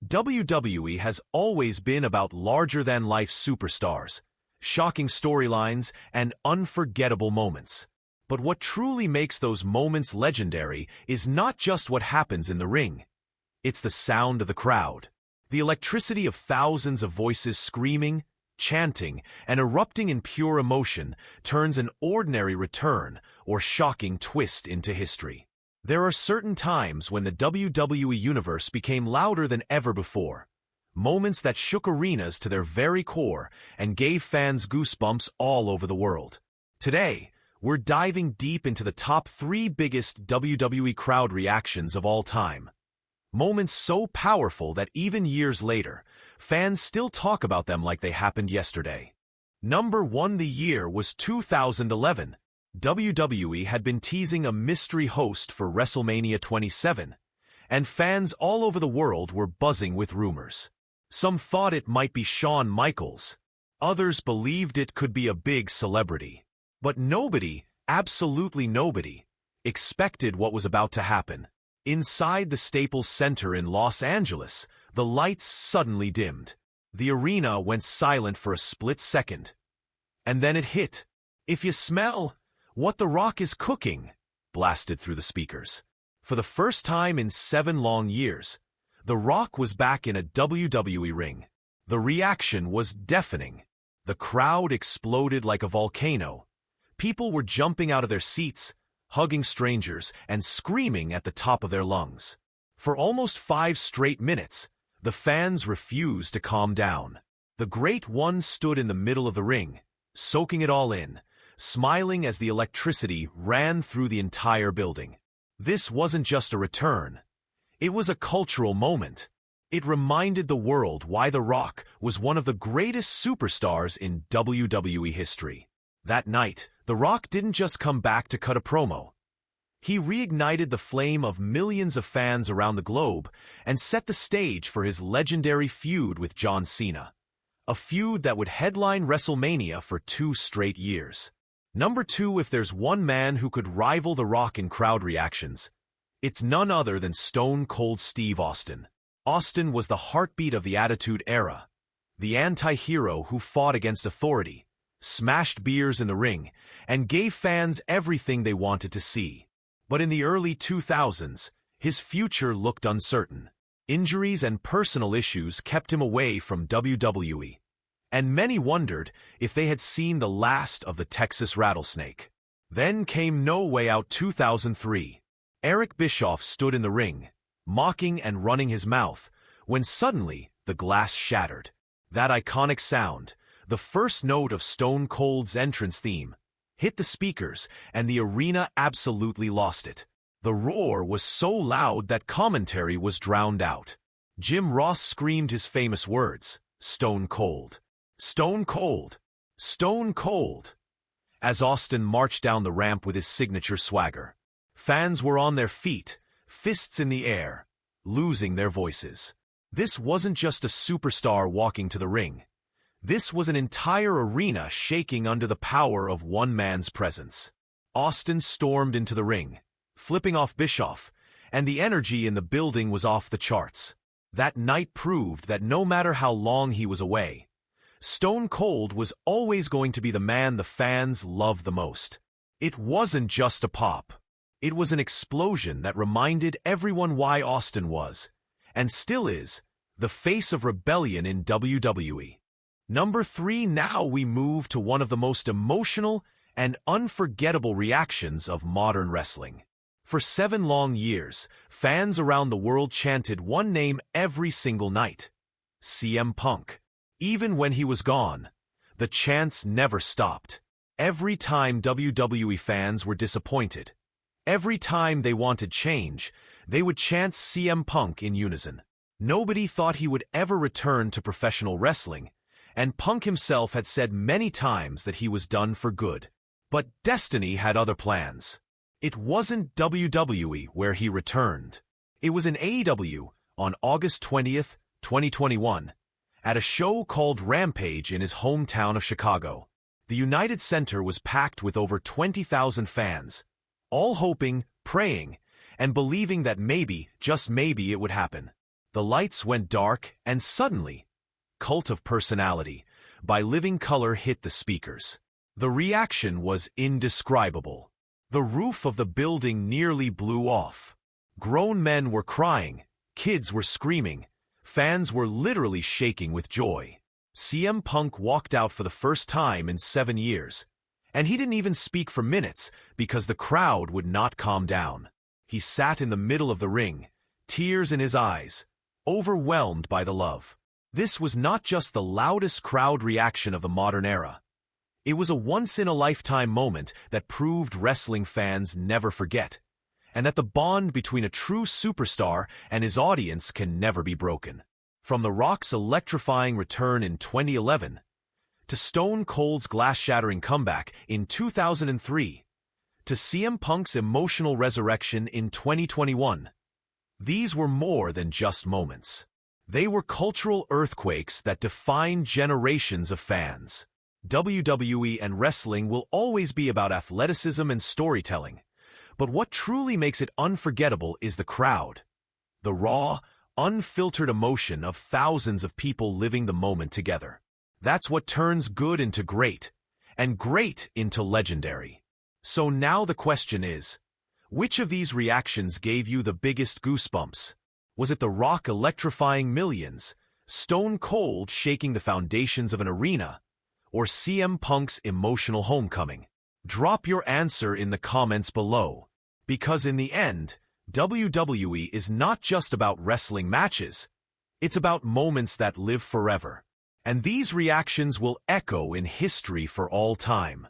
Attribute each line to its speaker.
Speaker 1: WWE has always been about larger-than-life superstars, shocking storylines, and unforgettable moments. But what truly makes those moments legendary is not just what happens in the ring. It's the sound of the crowd. The electricity of thousands of voices screaming, chanting, and erupting in pure emotion turns an ordinary return or shocking twist into history. There are certain times when the WWE Universe became louder than ever before. Moments that shook arenas to their very core and gave fans goosebumps all over the world. Today, we're diving deep into the top 3 biggest WWE crowd reactions of all time. Moments so powerful that even years later, fans still talk about them like they happened yesterday. Number 1. The year was 2011. WWE had been teasing a mystery host for WrestleMania 27, and fans all over the world were buzzing with rumors. Some thought it might be Shawn Michaels. Others believed it could be a big celebrity. But nobody, absolutely nobody, expected what was about to happen. Inside the Staples Center in Los Angeles, the lights suddenly dimmed. The arena went silent for a split second. And then it hit. "If you smell what The Rock is cooking," blasted through the speakers. For the first time in 7 long years, The Rock was back in a WWE ring. The reaction was deafening. The crowd exploded like a volcano. People were jumping out of their seats, hugging strangers, and screaming at the top of their lungs. For almost 5 straight minutes, the fans refused to calm down. The Great One stood in the middle of the ring, soaking it all in, smiling as the electricity ran through the entire building. This wasn't just a return. It was a cultural moment. It reminded the world why The Rock was one of the greatest superstars in WWE history. That night, The Rock didn't just come back to cut a promo. He reignited the flame of millions of fans around the globe and set the stage for his legendary feud with John Cena. A feud that would headline WrestleMania for 2 straight years. Number 2. If there's one man who could rival The Rock in crowd reactions, it's none other than Stone Cold Steve Austin. Austin was the heartbeat of the Attitude Era, the anti-hero who fought against authority, smashed beers in the ring, and gave fans everything they wanted to see. But in the early 2000s, his future looked uncertain. Injuries and personal issues kept him away from WWE. And many wondered if they had seen the last of the Texas Rattlesnake. Then came No Way Out 2003. Eric Bischoff stood in the ring, mocking and running his mouth, when suddenly the glass shattered. That iconic sound, the first note of Stone Cold's entrance theme, hit the speakers, and the arena absolutely lost it. The roar was so loud that commentary was drowned out. Jim Ross screamed his famous words, "Stone Cold. Stone Cold! Stone Cold!" as Austin marched down the ramp with his signature swagger. Fans were on their feet, fists in the air, losing their voices. This wasn't just a superstar walking to the ring. This was an entire arena shaking under the power of one man's presence. Austin stormed into the ring, flipping off Bischoff, and the energy in the building was off the charts. That night proved that no matter how long he was away, Stone Cold was always going to be the man the fans loved the most. It wasn't just a pop. It was an explosion that reminded everyone why Austin was, and still is, the face of rebellion in WWE. Number 3. Now we move to one of the most emotional and unforgettable reactions of modern wrestling. For 7 long years, fans around the world chanted one name every single night: CM Punk. Even when he was gone, the chants never stopped. Every time WWE fans were disappointed, every time they wanted change, they would chant CM Punk in unison. Nobody thought he would ever return to professional wrestling, and Punk himself had said many times that he was done for good. But destiny had other plans. It wasn't WWE where he returned. It was in AEW on August 20th, 2021, at a show called Rampage in his hometown of Chicago. The United Center was packed with over 20,000 fans, all hoping, praying, and believing that maybe, just maybe, it would happen. The lights went dark, and suddenly, Cult of Personality by Living Colour hit the speakers. The reaction was indescribable. The roof of the building nearly blew off. Grown men were crying, kids were screaming, fans were literally shaking with joy. CM Punk walked out for the first time in 7 years, and he didn't even speak for minutes because the crowd would not calm down. He sat in the middle of the ring, tears in his eyes, overwhelmed by the love. This was not just the loudest crowd reaction of the modern era. It was a once-in-a-lifetime moment that proved wrestling fans never forget, and that the bond between a true superstar and his audience can never be broken. From The Rock's electrifying return in 2011, to Stone Cold's glass-shattering comeback in 2003, to CM Punk's emotional resurrection in 2021, these were more than just moments. They were cultural earthquakes that defined generations of fans. WWE and wrestling will always be about athleticism and storytelling, but what truly makes it unforgettable is the crowd. The raw, unfiltered emotion of thousands of people living the moment together. That's what turns good into great, and great into legendary. So now the question is, which of these reactions gave you the biggest goosebumps? Was it The Rock electrifying millions, Stone Cold shaking the foundations of an arena, or CM Punk's emotional homecoming? Drop your answer in the comments below, because in the end, WWE is not just about wrestling matches, it's about moments that live forever. And these reactions will echo in history for all time.